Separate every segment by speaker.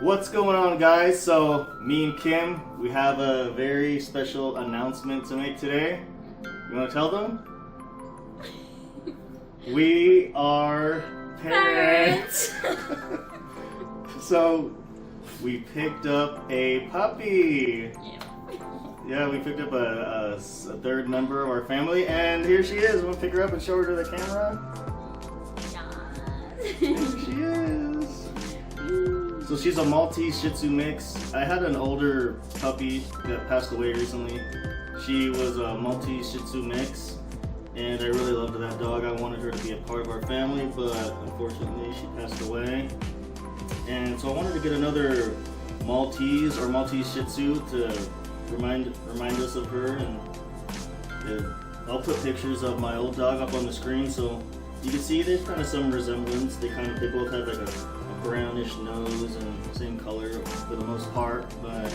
Speaker 1: What's going on, guys? So me and Kim, we have a very special announcement to make today. You want to tell them? We are parents. So we picked up a puppy. Yeah, we picked up a third member of our family, and here she is. We'll pick her up and show her to the camera. There she is. So she's a Maltese Shih Tzu mix. I had an older puppy that passed away recently. She was a Maltese Shih Tzu mix, and I really loved that dog. I wanted her to be a part of our family, but unfortunately she passed away. And so I wanted to get another Maltese or Maltese Shih Tzu to remind us of her, and I'll put pictures of my old dog up on the screen so you can see there's kind of some resemblance. They both have like a brownish nose and same color for the most part, but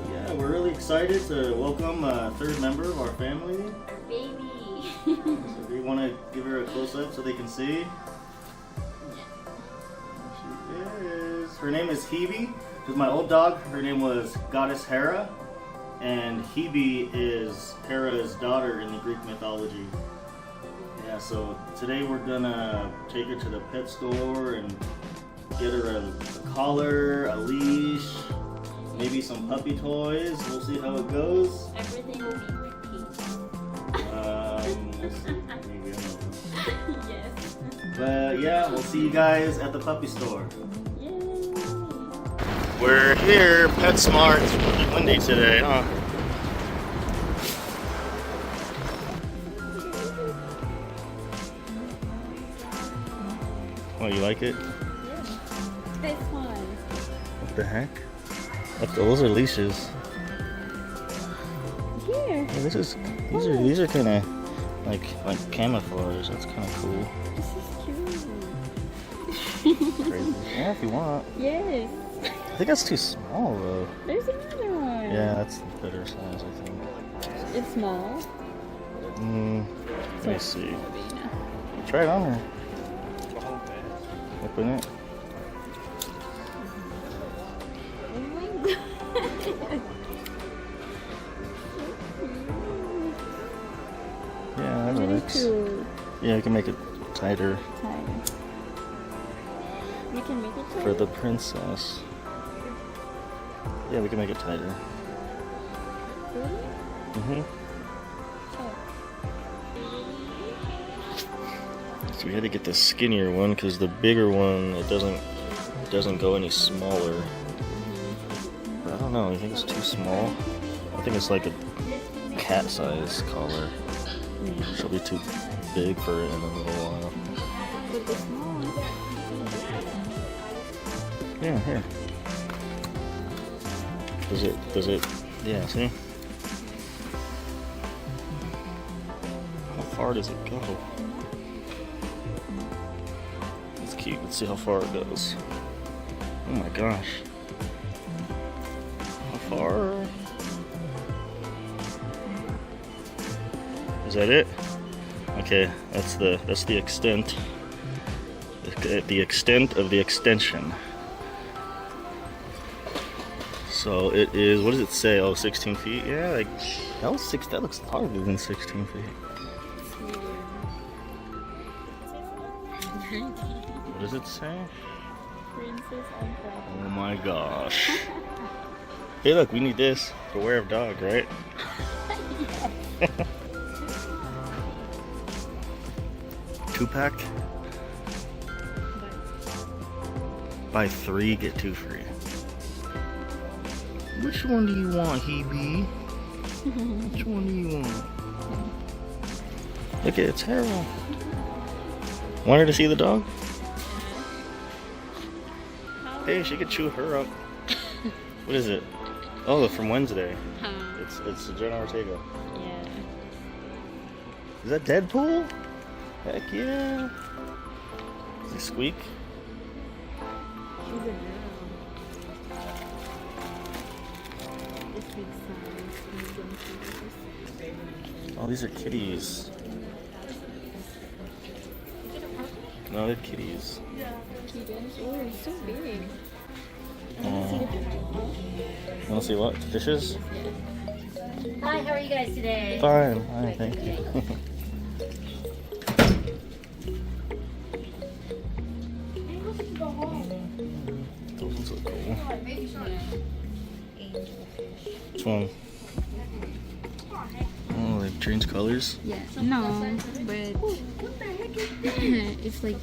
Speaker 1: yeah, we're really excited to welcome a third member of our family.
Speaker 2: Baby.
Speaker 1: So we want to give her a close-up so they can see. There she is. Her name is Hebe. Because my old dog, her name was Goddess Hera, and Hebe is Hera's daughter in the Greek mythology. Yeah, so today we're gonna take her to the pet store and get her a collar, a leash, maybe some puppy toys. We'll see how it goes.
Speaker 2: Everything will be pink.
Speaker 1: We'll see. Maybe, I don't know.
Speaker 2: Yes.
Speaker 1: But yeah, we'll see you guys at the puppy store.
Speaker 2: Yay.
Speaker 1: We're here, PetSmart. It's really windy today, huh? Oh, you like it?
Speaker 2: Yeah. This one.
Speaker 1: What the heck? Those are leashes.
Speaker 2: Here.
Speaker 1: Yeah, these are kind of like camouflage. That's kind of cool.
Speaker 2: This is cute.
Speaker 1: Crazy. Yeah, if you want.
Speaker 2: Yes.
Speaker 1: I think that's too small though.
Speaker 2: There's another one.
Speaker 1: Yeah, that's the better size, I think.
Speaker 2: It's small.
Speaker 1: Let me see. Try it on her. Open it.
Speaker 2: Oh my god.
Speaker 1: Yeah, that
Speaker 2: Really
Speaker 1: works.
Speaker 2: cool.
Speaker 1: Yeah, we can make it tighter
Speaker 2: We can make it
Speaker 1: for the princess. Yeah, we can make it tighter.
Speaker 2: Really?
Speaker 1: So we had to get the skinnier one because the bigger one it doesn't go any smaller. But I don't know. You think it's too small? I think it's like a cat size collar. She'll be too big for it in a little while.
Speaker 2: But the small one.
Speaker 1: Yeah, here. Does it? Yeah. See? How far does it go? Cute. Let's see how far it goes. Oh my gosh. How far? Is that it? Okay, that's the extent. The extent of the extension. So it is, what does it say? Oh, 16 feet? Yeah, like that looks harder than 16 feet. What does it say?
Speaker 2: Princess on top.
Speaker 1: Oh my gosh. Hey look, we need this. Beware of dog, right? Two-pack? Buy 3, get 2 free. Which one do you want, Hebe? Which one do you want? Look at its hair. Want her to see the dog? Hey, she could chew her up. What is it? Oh, from Wednesday. It's Jenna Ortega.
Speaker 2: Yeah.
Speaker 1: Is that Deadpool? Heck yeah. Does he squeak?
Speaker 2: She's a girl. It's big size.
Speaker 1: Oh, these are kitties. No, they're kitties.
Speaker 2: Kittens? Oh, it's so big.
Speaker 1: Wanna see what? Dishes?
Speaker 3: Hi, how are you guys today?
Speaker 1: Fine. Fine, thank you. Those ones look cool. Which one? Oh, like change colors?
Speaker 2: Yeah. No, but it's like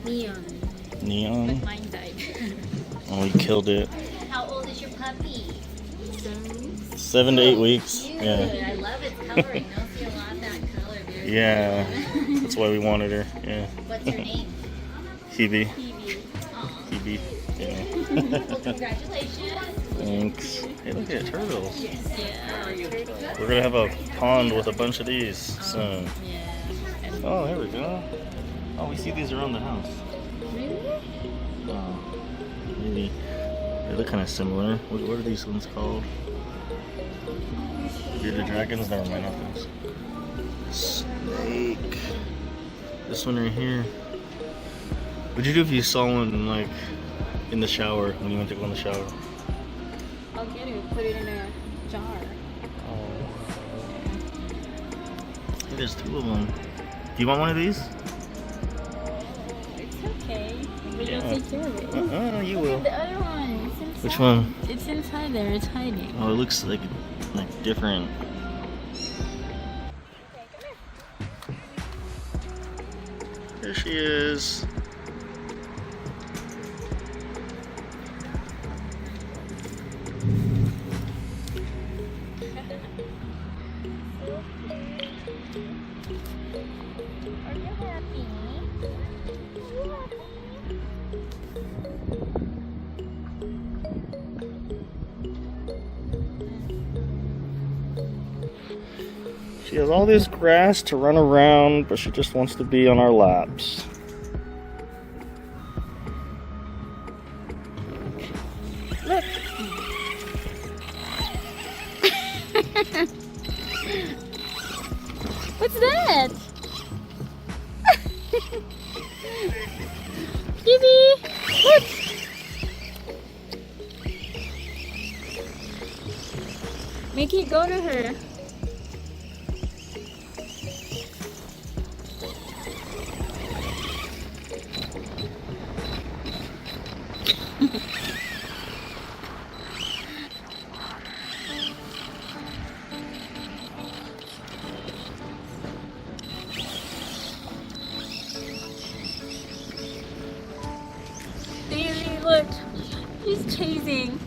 Speaker 2: neon.
Speaker 1: Neon?
Speaker 2: But mine died.
Speaker 1: Oh, you killed it.
Speaker 3: How old is your puppy?
Speaker 1: 7 to 8 weeks.
Speaker 3: Cute.
Speaker 1: Yeah.
Speaker 3: I love its coloring. Don't see a lot of that color. Very
Speaker 1: Yeah. That's why we wanted her. Yeah.
Speaker 3: What's her name?
Speaker 1: Hebe.
Speaker 2: TV.
Speaker 3: Aw.
Speaker 1: Hebe. Yeah.
Speaker 3: Well, congratulations.
Speaker 1: Thanks. Hey, look at turtles.
Speaker 3: Yeah.
Speaker 1: We're gonna have a pond with a bunch of these soon.
Speaker 3: Yeah.
Speaker 1: Oh, there we go. Oh, we see these around the house.
Speaker 2: Really?
Speaker 1: Oh, maybe. They look kind of similar. What are these ones called? Bearded dragons? Never mind, not those. Snake. This one right here. What'd you do if you saw one, like, in the shower, when you went to go in the shower?
Speaker 2: I'll get it. Put it in a jar.
Speaker 1: Oh. Hey, there's 2 of them. Do you want one of these?
Speaker 2: It's okay. But
Speaker 1: Yeah.
Speaker 2: you'll take care of it.
Speaker 1: You
Speaker 2: Look
Speaker 1: will.
Speaker 2: at the other one. It's inside.
Speaker 1: Which one?
Speaker 2: It's inside there. It's hiding.
Speaker 1: Oh, it looks like different. There she is.
Speaker 2: Are you happy? Are you happy?
Speaker 1: She has all this grass to run around, but she just wants to be on our laps.
Speaker 2: Look. What's that? Gibby, look. Make it go to her. Baby, look. He's chasing.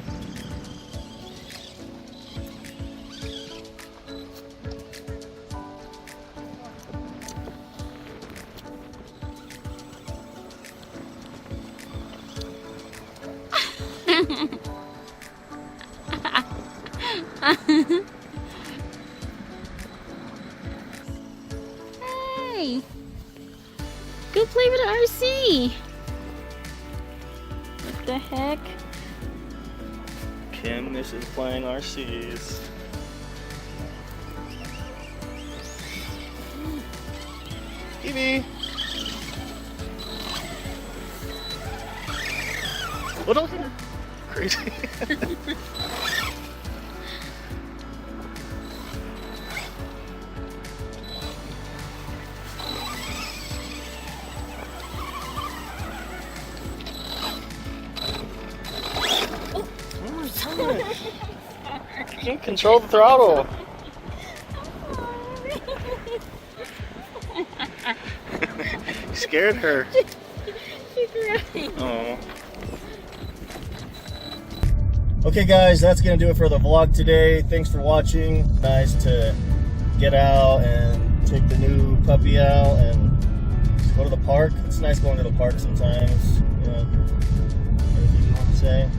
Speaker 2: Hey, go play with RC. What the heck?
Speaker 1: Kim, this is playing RCs. Evie! What don't hit her? Crazy. You can't control the throttle. You scared her.
Speaker 2: She's running.
Speaker 1: Oh. Okay guys, that's gonna do it for the vlog today. Thanks for watching. Nice to get out and take the new puppy out and just go to the park. It's nice going to the park sometimes. You know, anything you want to say?